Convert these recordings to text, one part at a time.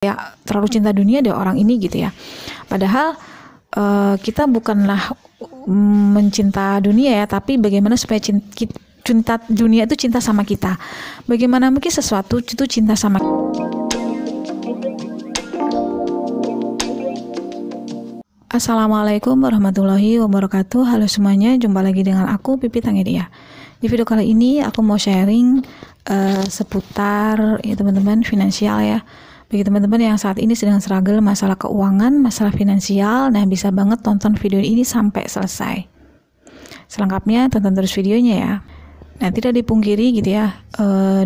kayak terlalu cinta dunia deh orang ini gitu ya. Padahal kita bukanlah mencinta dunia ya, tapi bagaimana supaya cinta dunia itu cinta sama kita. Bagaimana mungkin sesuatu itu cinta sama Assalamualaikum warahmatullahi wabarakatuh. Halo semuanya, jumpa lagi dengan aku Pipit Anggedia. Di video kali ini aku mau sharing seputar ya teman-teman finansial ya. Bagi teman-teman yang saat ini sedang struggle masalah keuangan, masalah finansial, nah bisa banget tonton video ini sampai selesai. Selengkapnya tonton terus videonya ya. Nah, tidak dipungkiri gitu ya,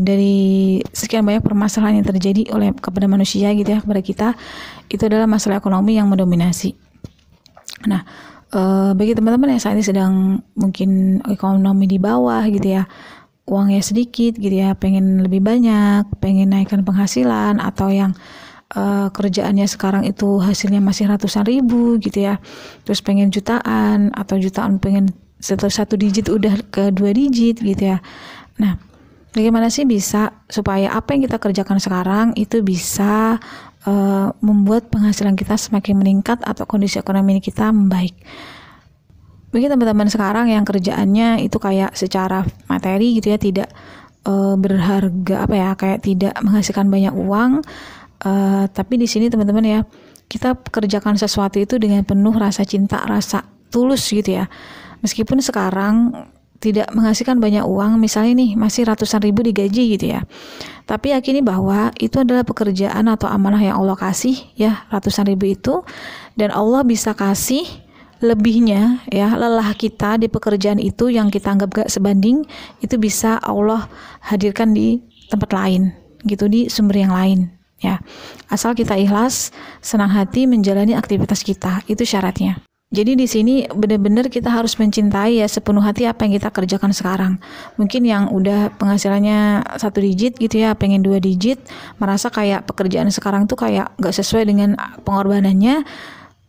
dari sekian banyak permasalahan yang terjadi kepada manusia gitu ya, kepada kita, itu adalah masalah ekonomi yang mendominasi. Nah, bagi teman-teman yang saat ini sedang mungkin ekonomi di bawah gitu ya, uangnya sedikit gitu ya, pengen lebih banyak, pengen naikkan penghasilan, atau yang kerjaannya sekarang itu hasilnya masih ratusan ribu gitu ya, terus pengen jutaan, atau jutaan pengen setelah 1 digit udah ke 2 digit gitu ya. Nah, bagaimana sih bisa supaya apa yang kita kerjakan sekarang itu bisa membuat penghasilan kita semakin meningkat atau kondisi ekonomi kita membaik. Bagi teman-teman sekarang yang kerjaannya itu kayak secara materi gitu ya, tidak berharga apa ya, kayak tidak menghasilkan banyak uang, tapi di sini teman-teman ya, kita kerjakan sesuatu itu dengan penuh rasa cinta, rasa tulus gitu ya. Meskipun sekarang tidak menghasilkan banyak uang, misalnya nih masih ratusan ribu digaji gitu ya, tapi yakini bahwa itu adalah pekerjaan atau amanah yang Allah kasih ya, ratusan ribu itu, dan Allah bisa kasih lebihnya ya, lelah kita di pekerjaan itu yang kita anggap gak sebanding, itu bisa Allah hadirkan di tempat lain gitu, di sumber yang lain ya, asal kita ikhlas, senang hati menjalani aktivitas kita, itu syaratnya. Jadi di sini benar-benar kita harus mencintai ya sepenuh hati apa yang kita kerjakan sekarang. Mungkin yang udah penghasilannya 1 digit gitu ya, pengen 2 digit, merasa kayak pekerjaan sekarang tuh kayak gak sesuai dengan pengorbanannya,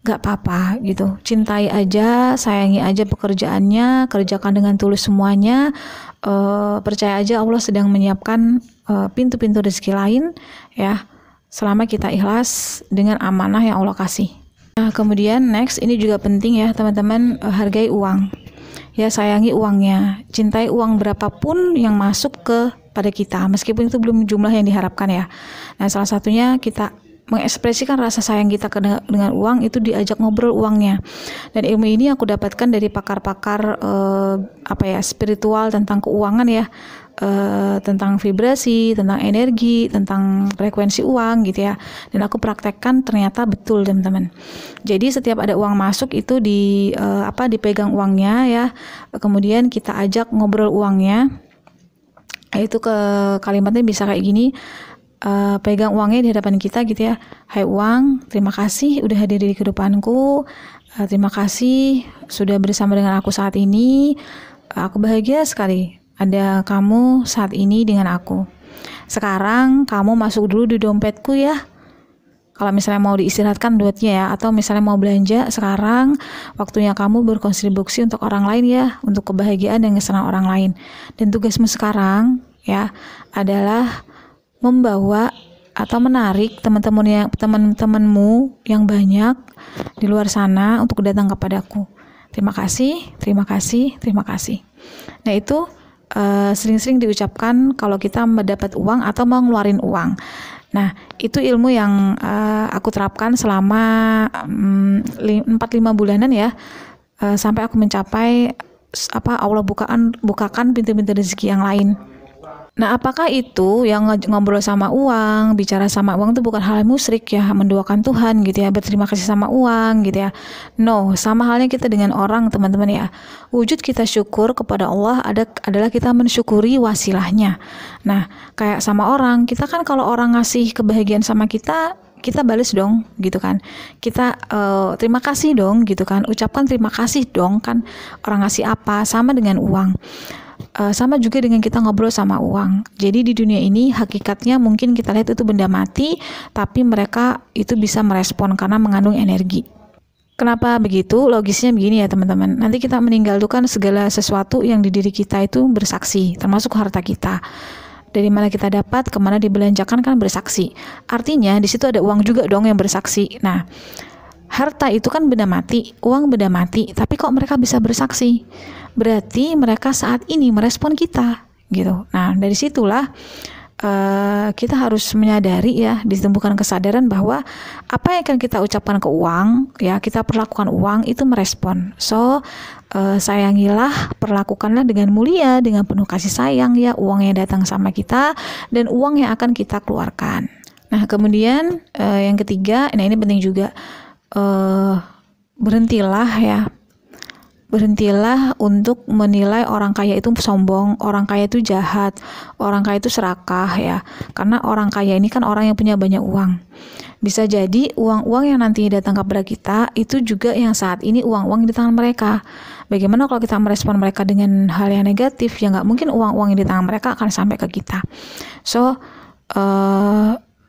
gak apa-apa gitu. Cintai aja, sayangi aja pekerjaannya, kerjakan dengan tulus semuanya. Percaya aja Allah sedang menyiapkan pintu-pintu rezeki lain ya, selama kita ikhlas dengan amanah yang Allah kasih. Nah, kemudian next, ini juga penting ya teman-teman, hargai uang ya, sayangi uangnya, cintai uang berapapun yang masuk pada kita, meskipun itu belum jumlah yang diharapkan ya. Nah, salah satunya kita mengekspresikan rasa sayang kita dengan uang itu diajak ngobrol uangnya. Dan ilmu ini aku dapatkan dari pakar-pakar spiritual tentang keuangan ya, tentang vibrasi, tentang energi, tentang frekuensi uang gitu ya. Dan aku praktekkan ternyata betul teman-teman. Jadi setiap ada uang masuk itu dipegang uangnya ya. Kemudian kita ajak ngobrol uangnya. Itu kalimatnya bisa kayak gini. Pegang uangnya di hadapan kita gitu ya. Hai uang, terima kasih udah hadir di kehidupanku. Terima kasih sudah bersama dengan aku saat ini. Aku bahagia sekali ada kamu saat ini dengan aku. Sekarang kamu masuk dulu di dompetku ya. Kalau misalnya mau diistirahatkan duitnya ya, atau misalnya mau belanja, sekarang waktunya kamu berkontribusi untuk orang lain ya, untuk kebahagiaan dan kesenangan orang lain. Dan tugasmu sekarang ya adalah membawa atau menarik teman-temanmu yang banyak di luar sana untuk datang kepadaku. Terima kasih, terima kasih, terima kasih. Nah, itu sering-sering diucapkan kalau kita mendapat uang atau mau ngeluarin uang. Nah, itu ilmu yang aku terapkan selama 4-5 bulanan ya, sampai aku mencapai Allah bukakan pintu-pintu rezeki yang lain. Nah, apakah itu yang ngobrol sama uang, bicara sama uang itu bukan hal musyrik ya, mendoakan Tuhan gitu ya, berterima kasih sama uang gitu ya. No, sama halnya kita dengan orang teman-teman ya. Wujud kita syukur kepada Allah adalah kita mensyukuri wasilahnya. Nah, kayak sama orang, kita kan kalau orang ngasih kebahagiaan sama kita balas dong gitu kan, kita terima kasih dong gitu kan, ucapkan terima kasih dong kan, orang ngasih apa, sama dengan uang. Sama juga dengan kita ngobrol sama uang. Jadi di dunia ini hakikatnya mungkin kita lihat itu benda mati, tapi mereka itu bisa merespon karena mengandung energi. Kenapa begitu? Logisnya begini ya teman-teman. Nanti kita meninggal itu kan segala sesuatu yang di diri kita itu bersaksi, termasuk harta kita. Dari mana kita dapat, kemana dibelanjakan kan bersaksi. Artinya di situ ada uang juga dong yang bersaksi. Nah, harta itu kan benda mati, uang benda mati, tapi kok mereka bisa bersaksi? Berarti mereka saat ini merespon kita, gitu. Nah, dari situlah kita harus menyadari ya, ditumbuhkan kesadaran bahwa apa yang akan kita ucapkan ke uang, ya kita perlakukan uang itu merespon. So sayangilah, perlakukanlah dengan mulia, dengan penuh kasih sayang ya uang yang datang sama kita dan uang yang akan kita keluarkan. Nah kemudian yang ketiga, nah ini penting juga, berhentilah untuk menilai orang kaya itu sombong, orang kaya itu jahat, orang kaya itu serakah ya. Karena orang kaya ini kan orang yang punya banyak uang. Bisa jadi uang-uang yang nanti datang kepada kita itu juga yang saat ini uang-uang di tangan mereka. Bagaimana kalau kita merespon mereka dengan hal yang negatif? Ya nggak mungkin uang-uang yang di tangan mereka akan sampai ke kita. So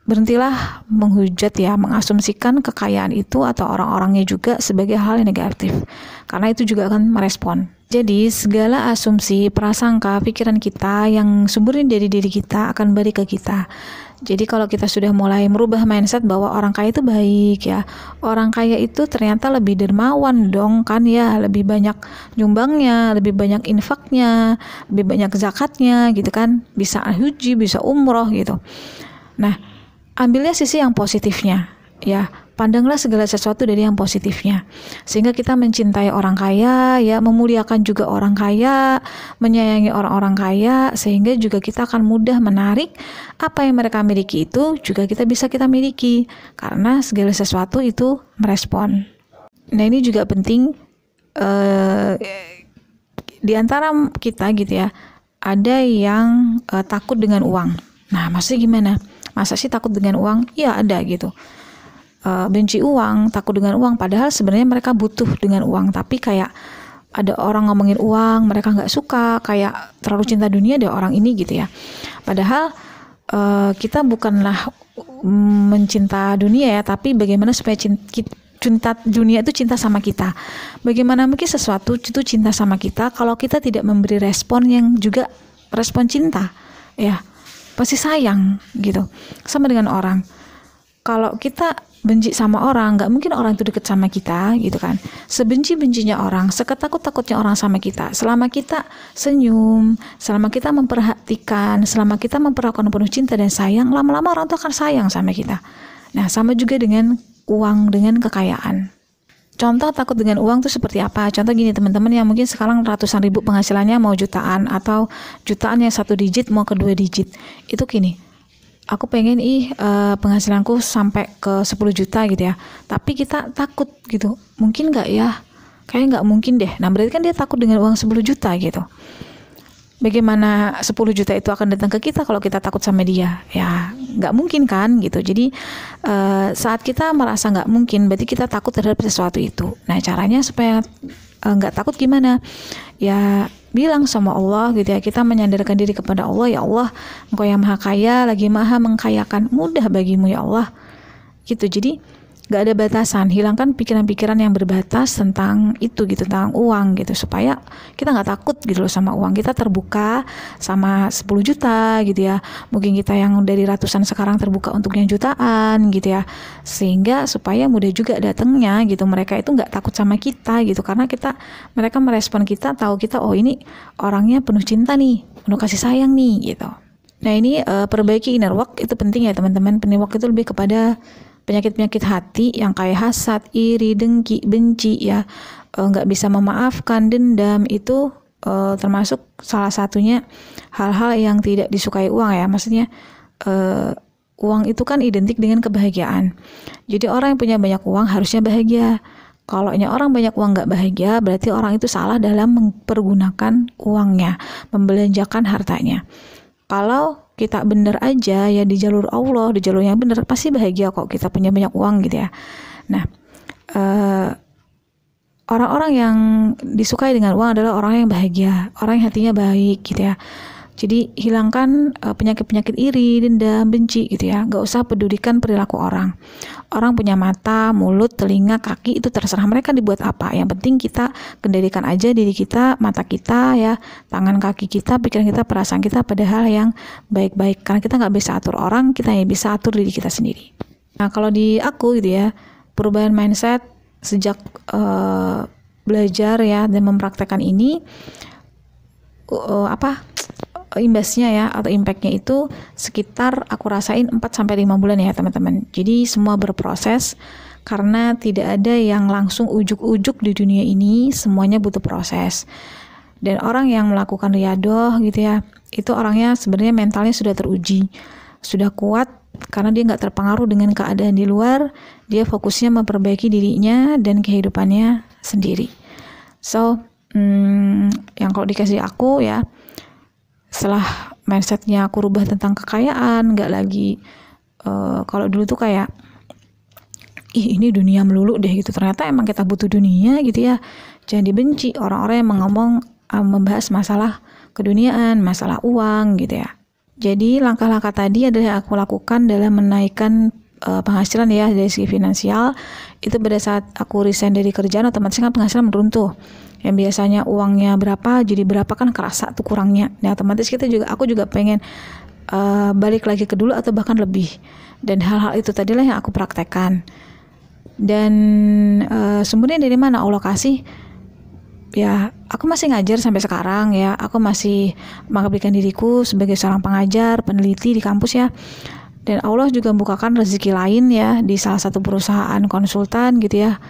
berhentilah menghujat ya, mengasumsikan kekayaan itu atau orang-orangnya juga sebagai hal yang negatif, karena itu juga akan merespon. Jadi segala asumsi, prasangka, pikiran kita yang sumbernya dari diri kita akan balik ke kita. Jadi kalau kita sudah mulai merubah mindset bahwa orang kaya itu baik ya, orang kaya itu ternyata lebih dermawan dong kan ya, lebih banyak nyumbangnya, lebih banyak infaknya, lebih banyak zakatnya gitu kan, bisa haji, bisa umroh gitu. Nah, ambilnya sisi yang positifnya ya, pandanglah segala sesuatu dari yang positifnya sehingga kita mencintai orang kaya ya, memuliakan juga orang kaya, menyayangi orang-orang kaya, sehingga juga kita akan mudah menarik apa yang mereka miliki itu juga kita miliki, karena segala sesuatu itu merespon. Nah ini juga penting, di antara kita gitu ya, ada yang takut dengan uang. Nah maksudnya gimana? Masa sih takut dengan uang? Ya ada gitu. Benci uang, takut dengan uang, padahal sebenarnya mereka butuh dengan uang, tapi kayak ada orang ngomongin uang, mereka nggak suka, kayak terlalu cinta dunia deh orang ini gitu ya. Padahal kita bukanlah mencinta dunia ya, tapi bagaimana supaya cinta dunia itu cinta sama kita. Bagaimana mungkin sesuatu itu cinta sama kita kalau kita tidak memberi respon yang juga respon cinta ya. Pasti sayang gitu. Sama dengan orang, kalau kita benci sama orang, nggak mungkin orang itu deket sama kita gitu kan. Sebenci-bencinya orang, seketakut-takutnya orang sama kita, selama kita senyum, selama kita memperhatikan, selama kita memperlakukan penuh cinta dan sayang, lama-lama orang itu akan sayang sama kita. Nah sama juga dengan uang, dengan kekayaan. Contoh takut dengan uang itu seperti apa? Contoh gini teman-teman, yang mungkin sekarang ratusan ribu penghasilannya mau jutaan, atau jutaan yang 1 digit mau ke 2 digit. Itu gini, aku pengen penghasilanku sampai ke 10 juta gitu ya. Tapi kita takut gitu, mungkin nggak ya? Kayaknya nggak mungkin deh. Nah berarti kan dia takut dengan uang 10 juta gitu. Bagaimana 10 juta itu akan datang ke kita kalau kita takut sama dia? Ya nggak mungkin kan gitu. Jadi saat kita merasa nggak mungkin, berarti kita takut terhadap sesuatu itu. Nah caranya supaya nggak takut gimana? Ya bilang sama Allah gitu ya, kita menyandarkan diri kepada Allah. Ya Allah, Engkau yang maha kaya, lagi maha mengkayakan, mudah bagimu ya Allah gitu. Jadi gak ada batasan, hilangkan pikiran-pikiran yang berbatas tentang itu gitu, tentang uang gitu, supaya kita gak takut gitu loh sama uang. Kita terbuka sama 10 juta gitu ya, mungkin kita yang dari ratusan sekarang terbuka untuk yang jutaan gitu ya, sehingga supaya mudah juga datangnya gitu. Mereka itu gak takut sama kita gitu, karena mereka merespon kita, tahu kita oh ini orangnya penuh cinta nih, penuh kasih sayang nih gitu. Nah ini perbaiki inner work itu penting ya teman-teman. Inner work itu lebih kepada penyakit-penyakit hati yang kayak hasad, iri, dengki, benci ya, nggak bisa memaafkan, dendam, itu termasuk salah satunya hal-hal yang tidak disukai uang ya. Maksudnya uang itu kan identik dengan kebahagiaan. Jadi orang yang punya banyak uang harusnya bahagia. Kalau orang banyak uang nggak bahagia, berarti orang itu salah dalam mempergunakan uangnya, membelanjakan hartanya. Kalau kita benar aja ya di jalur Allah, di jalur yang benar, pasti bahagia kok kita punya banyak uang gitu ya. Nah orang-orang yang disukai dengan uang adalah orang yang bahagia, orang yang hatinya baik gitu ya. Jadi hilangkan penyakit-penyakit iri, dendam, benci gitu ya. Gak usah pedulikan perilaku orang. Orang punya mata, mulut, telinga, kaki, itu terserah mereka dibuat apa. Yang penting kita kendalikan aja diri kita, mata kita ya, tangan kaki kita, pikiran kita, perasaan kita pada hal yang baik-baik. Karena kita nggak bisa atur orang, kita hanya bisa atur diri kita sendiri. Nah, kalau di aku gitu ya, perubahan mindset sejak belajar ya dan mempraktekkan ini, imbasnya ya atau impactnya itu sekitar aku rasain 4-5 bulan ya teman-teman. Jadi semua berproses karena tidak ada yang langsung ujuk-ujuk di dunia ini, semuanya butuh proses. Dan orang yang melakukan riyadoh gitu ya, itu orangnya sebenarnya mentalnya sudah teruji, sudah kuat karena dia nggak terpengaruh dengan keadaan di luar, dia fokusnya memperbaiki dirinya dan kehidupannya sendiri. So, yang kalau dikasih aku ya, setelah mindsetnya aku rubah tentang kekayaan, nggak lagi kalau dulu tuh kayak ini dunia melulu deh gitu, ternyata emang kita butuh dunia gitu ya. Jangan dibenci orang-orang yang membahas masalah keduniaan, masalah uang gitu ya. Jadi langkah-langkah tadi adalah yang aku lakukan dalam menaikkan penghasilan ya dari segi finansial. Itu pada saat aku resign dari kerjaan, otomatis kan penghasilan menurun tuh. Yang biasanya uangnya berapa jadi berapa kan kerasa tuh kurangnya. Nah, otomatis aku juga pengen balik lagi ke dulu atau bahkan lebih. Dan hal-hal itu tadilah yang aku praktekkan. Dan sumbernya dari mana Allah kasih? Ya, aku masih ngajar sampai sekarang ya. Aku masih mengabdikan diriku sebagai seorang pengajar, peneliti di kampus ya. Dan Allah juga membukakan rezeki lain ya di salah satu perusahaan konsultan gitu ya.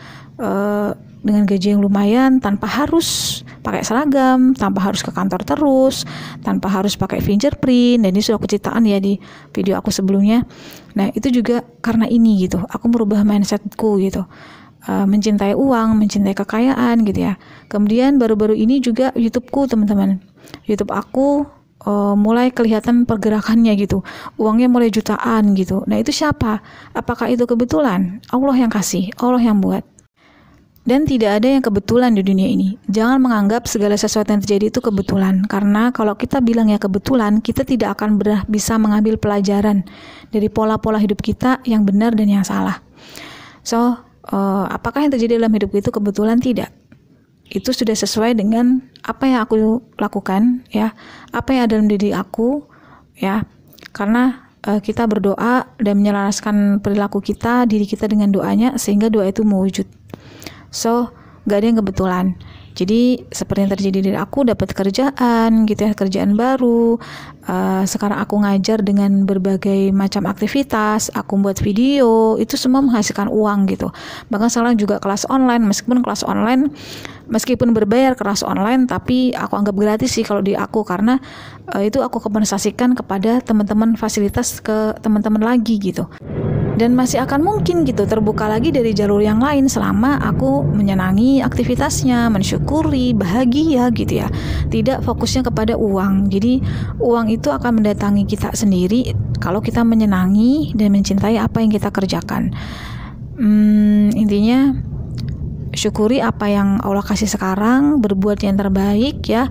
Dengan gaji yang lumayan, tanpa harus pakai seragam, tanpa harus ke kantor terus, tanpa harus pakai fingerprint. Dan ini sudah aku ceritakan ya di video aku sebelumnya. Nah, itu juga karena ini gitu, aku merubah mindsetku gitu, mencintai uang, mencintai kekayaan gitu ya. Kemudian baru-baru ini juga YouTubeku teman-teman, YouTube aku mulai kelihatan pergerakannya gitu, uangnya mulai jutaan gitu. Nah, itu siapa? Apakah itu kebetulan? Allah yang kasih, Allah yang buat. Dan tidak ada yang kebetulan di dunia ini. Jangan menganggap segala sesuatu yang terjadi itu kebetulan. Karena kalau kita bilang ya kebetulan, kita tidak akan bisa mengambil pelajaran dari pola-pola hidup kita yang benar dan yang salah. So, apakah yang terjadi dalam hidup itu kebetulan? Tidak. Itu sudah sesuai dengan apa yang aku lakukan, ya, apa yang ada dalam diri aku, ya. Karena kita berdoa dan menyelaraskan perilaku kita, diri kita dengan doanya, sehingga doa itu mewujud. So, gak ada yang kebetulan. Jadi seperti yang terjadi dari aku, dapat kerjaan gitu ya, kerjaan baru. Sekarang aku ngajar dengan berbagai macam aktivitas, aku buat video, itu semua menghasilkan uang gitu. Bahkan sekarang juga kelas online, meskipun berbayar kelas online, tapi aku anggap gratis sih kalau di aku, karena itu aku kompensasikan kepada teman-teman, fasilitas ke teman-teman lagi gitu. Dan masih akan mungkin gitu terbuka lagi dari jalur yang lain selama aku menyenangi aktivitasnya, mensyukuri, bahagia gitu ya. Tidak fokusnya kepada uang. Jadi uang itu akan mendatangi kita sendiri kalau kita menyenangi dan mencintai apa yang kita kerjakan. Intinya syukuri apa yang Allah kasih sekarang, berbuat yang terbaik ya,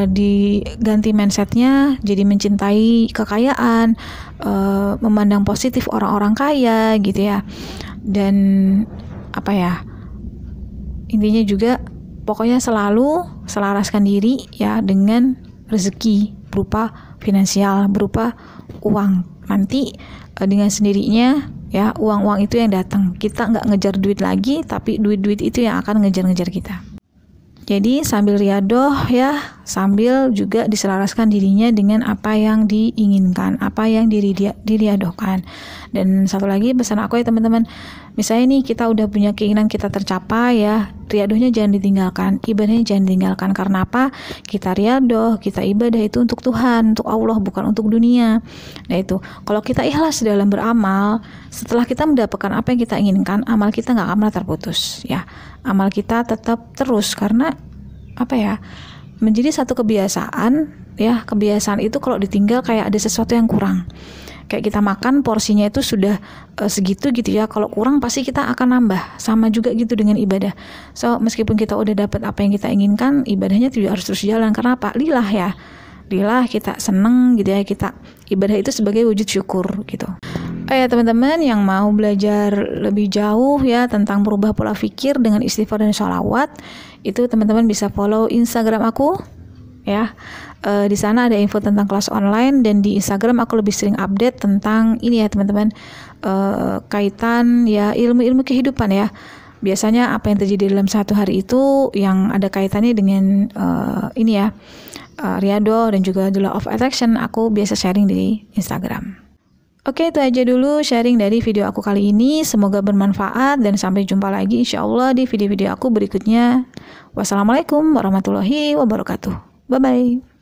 diganti mindsetnya jadi mencintai kekayaan, memandang positif orang-orang kaya gitu ya. Dan apa ya, intinya juga pokoknya selalu selaraskan diri ya dengan rezeki berupa finansial, berupa uang. Nanti dengan sendirinya ya uang-uang itu yang datang. Kita nggak ngejar duit lagi, tapi duit-duit itu yang akan ngejar-ngejar kita. Jadi sambil riyadoh ya, sambil juga diselaraskan dirinya dengan apa yang diinginkan, apa yang diriyadohkan. Dan satu lagi pesan aku ya teman-teman, misalnya nih kita udah punya keinginan kita tercapai ya, riyadohnya jangan ditinggalkan, ibadahnya jangan ditinggalkan. Karena apa? Kita riyadoh, kita ibadah itu untuk Tuhan, untuk Allah, bukan untuk dunia. Nah itu, kalau kita ikhlas dalam beramal, setelah kita mendapatkan apa yang kita inginkan, amal kita nggak akan pernah terputus ya. Amal kita tetap terus, karena apa ya, menjadi satu kebiasaan ya. Kebiasaan itu kalau ditinggal kayak ada sesuatu yang kurang. Kayak kita makan porsinya itu sudah segitu gitu ya, kalau kurang pasti kita akan nambah. Sama juga gitu dengan ibadah. So meskipun kita udah dapat apa yang kita inginkan, ibadahnya tidak harus terus jalan. Karena apa? Lillah ya, lillah, kita seneng gitu ya, kita ibadah itu sebagai wujud syukur gitu. Oh ya teman-teman yang mau belajar lebih jauh ya tentang berubah pola pikir dengan istighfar dan sholawat, itu teman-teman bisa follow Instagram aku ya. Di sana ada info tentang kelas online, dan di Instagram aku lebih sering update tentang ini ya teman-teman, kaitan ya ilmu-ilmu kehidupan ya. Biasanya apa yang terjadi dalam satu hari itu yang ada kaitannya dengan ini ya, Riyadhah dan juga The Law of Attraction, aku biasa sharing di Instagram. Oke, itu aja dulu sharing dari video aku kali ini. Semoga bermanfaat dan sampai jumpa lagi insya Allah di video-video aku berikutnya. Wassalamualaikum warahmatullahi wabarakatuh. Bye-bye.